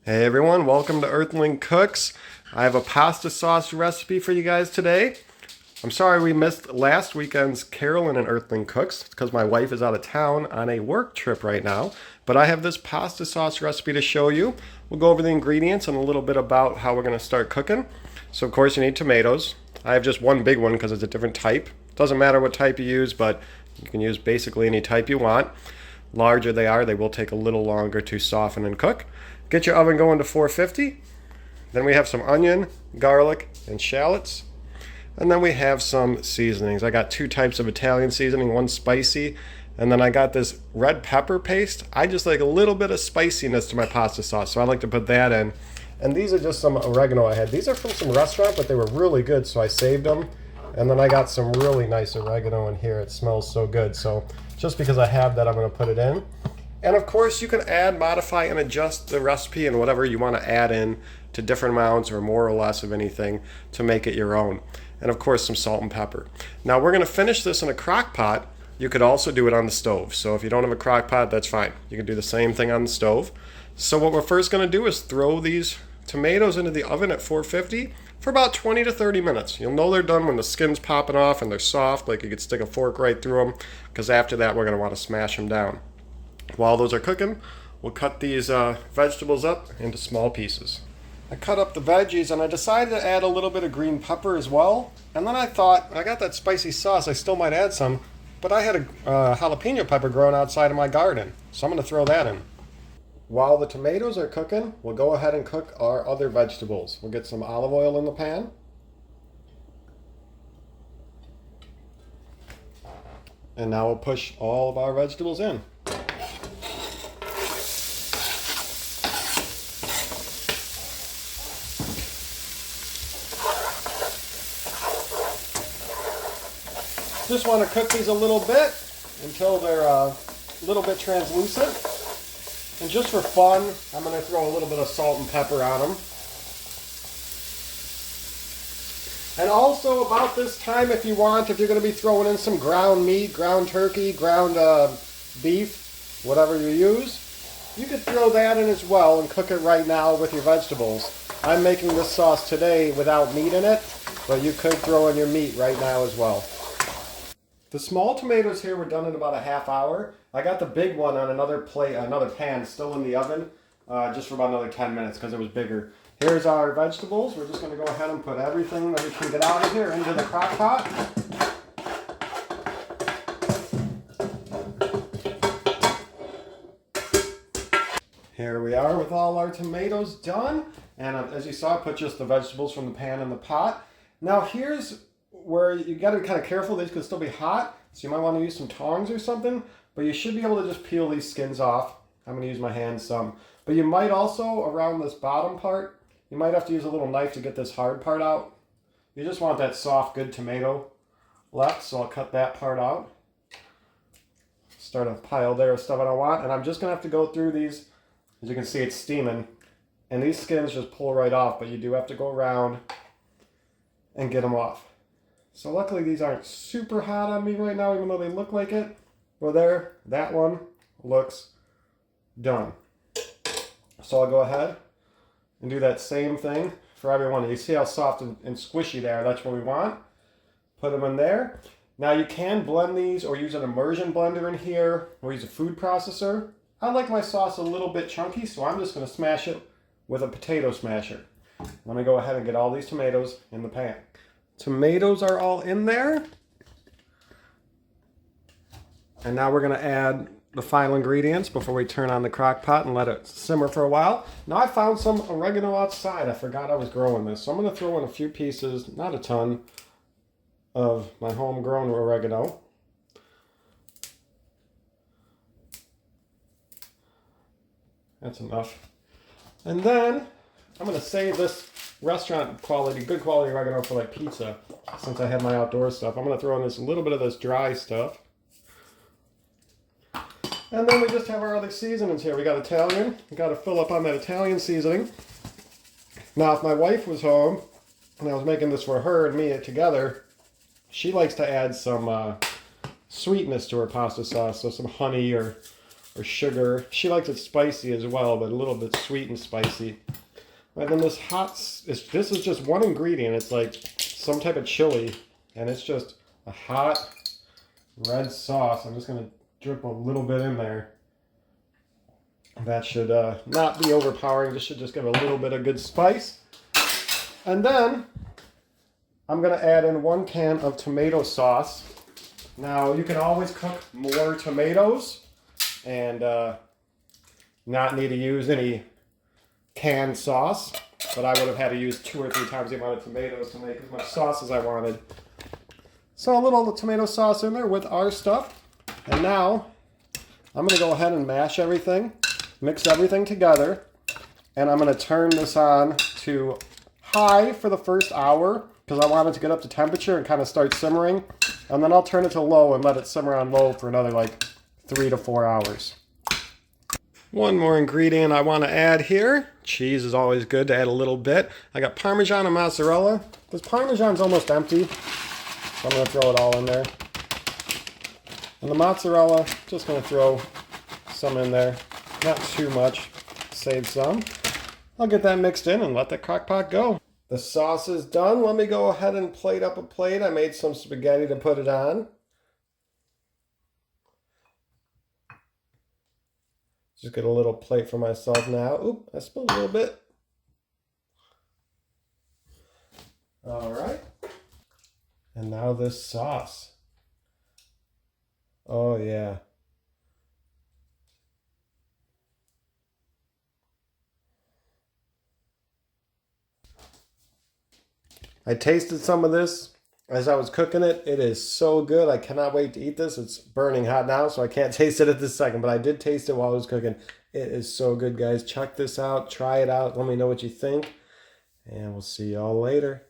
Hey everyone, welcome to Earthling Cooks. I have a pasta sauce recipe for you guys today. I'm sorry we missed last weekend's Carolyn and Earthling Cooks because my wife is out of town on a work trip right now. But I have this pasta sauce recipe to show you. We'll go over the ingredients and a little bit about how we're going to start cooking. So of course you need tomatoes. I have just one big one because it's a different type. Doesn't matter what type you use, but you can use basically any type you want. Larger they are, they will take a little longer to soften and cook. Get your oven going to 450. Then we have some onion, garlic, and shallots. And then we have some seasonings. I got two types of Italian seasoning, one spicy, and then I got this red pepper paste. I just like a little bit of spiciness to my pasta sauce, so I like to put that in. And these are just some oregano I had. These are from some restaurant, but they were really good, so I saved them. And then I got some really nice oregano in here. It smells so good. So just because I have that, I'm going to put it in. And of course, you can add, modify, and adjust the recipe and whatever you want to add in to different amounts or more or less of anything to make it your own. And of course, some salt and pepper. Now we're going to finish this in a crock pot. You could also do it on the stove. So if you don't have a crock pot, that's fine. You can do the same thing on the stove. So what we're first going to do is throw these tomatoes into the oven at 450 for about 20 to 30 minutes. You'll know they're done when the skin's popping off and they're soft, like you could stick a fork right through them, because after that we're going to want to smash them down. While those are cooking, we'll cut these vegetables up into small pieces. I cut up the veggies and I decided to add a little bit of green pepper as well. And then I thought, I got that spicy sauce, I still might add some, but I had a jalapeno pepper growing outside of my garden, so I'm going to throw that in. While the tomatoes are cooking, we'll go ahead and cook our other vegetables. We'll get some olive oil in the pan. And now we'll push all of our vegetables in. Just want to cook these a little bit until they're a little bit translucent. And just for fun, I'm going to throw a little bit of salt and pepper on them. And also about this time, if you want, if you're going to be throwing in some ground meat, ground turkey, ground beef, whatever you use, you could throw that in as well and cook it right now with your vegetables. I'm making this sauce today without meat in it, but you could throw in your meat right now as well. The small tomatoes here were done in about a half hour. I got the big one on another plate, another pan, still in the oven, just for about another 10 minutes because it was bigger. Here's our vegetables. We're just going to go ahead and put everything that we can get out of here into the crock pot. Here we are with all our tomatoes done. And as you saw, I put just the vegetables from the pan in the pot. Now here's where you got to be kind of careful. These could still be hot, so you might want to use some tongs or something, but you should be able to just peel these skins off. I'm going to use my hands some. But you might also, around this bottom part, you might have to use a little knife to get this hard part out. You just want that soft, good tomato left, so I'll cut that part out. Start a pile there of stuff I don't want, and I'm just going to have to go through these. As you can see, it's steaming, and these skins just pull right off, but you do have to go around and get them off. So luckily these aren't super hot on me right now, even though they look like it. Well, there, that one looks done. So I'll go ahead and do that same thing for everyone. You see how soft and squishy they are. That's what we want. Put them in there. Now you can blend these or use an immersion blender in here or use a food processor. I like my sauce a little bit chunky, so I'm just going to smash it with a potato smasher. Let me go ahead and get all these tomatoes in the pan. Tomatoes are all in there. And now we're going to add the final ingredients before we turn on the crock pot and let it simmer for a while. Now I found some oregano outside. I forgot I was growing this. So I'm going to throw in a few pieces, not a ton, of my homegrown oregano. That's enough. And then I'm going to save this restaurant quality, good quality oregano for like pizza, since I had my outdoor stuff. I'm going to throw in this little bit of this dry stuff. And then we just have our other seasonings here. We got Italian. We got to fill up on that Italian seasoning. Now, if my wife was home and I was making this for her and me together, she likes to add some sweetness to her pasta sauce, so some honey or or sugar. She likes it spicy as well, but a little bit sweet and spicy. And then this this is just one ingredient. It's like some type of chili, and it's just a hot red sauce. I'm just gonna drip a little bit in there. That should not be overpowering. This should just give a little bit of good spice. And then I'm gonna add in 1 can of tomato sauce. Now you can always cook more tomatoes and not need to use any canned sauce, but I would have had to use 2 or 3 times the amount of tomatoes to make as much sauce as I wanted. So a little tomato sauce in there with our stuff. And now I'm gonna go ahead and mash everything, mix everything together, and I'm gonna turn this on to high for the first hour because I want it to get up to temperature and kind of start simmering. And then I'll turn it to low and let it simmer on low for another like 3 to 4 hours. One more ingredient I want to add here. Cheese is always good to add a little bit. I got Parmesan and mozzarella. This Parmesan's almost empty, so I'm going to throw it all in there. And the mozzarella, just going to throw some in there. Not too much, save some. I'll get that mixed in and let the crock pot go. The sauce is done. Let me go ahead and plate up a plate. I made some spaghetti to put it on. Just get a little plate for myself now. Oop, I spilled a little bit. All right. And now this sauce. Oh yeah. I tasted some of this as I was cooking it. It is so good. I cannot wait to eat this. It's burning hot now, so I can't taste it at this second, but I did taste it while I was cooking. It is so good, guys. Check this out. Try it out. Let me know what you think, and we'll see y'all later.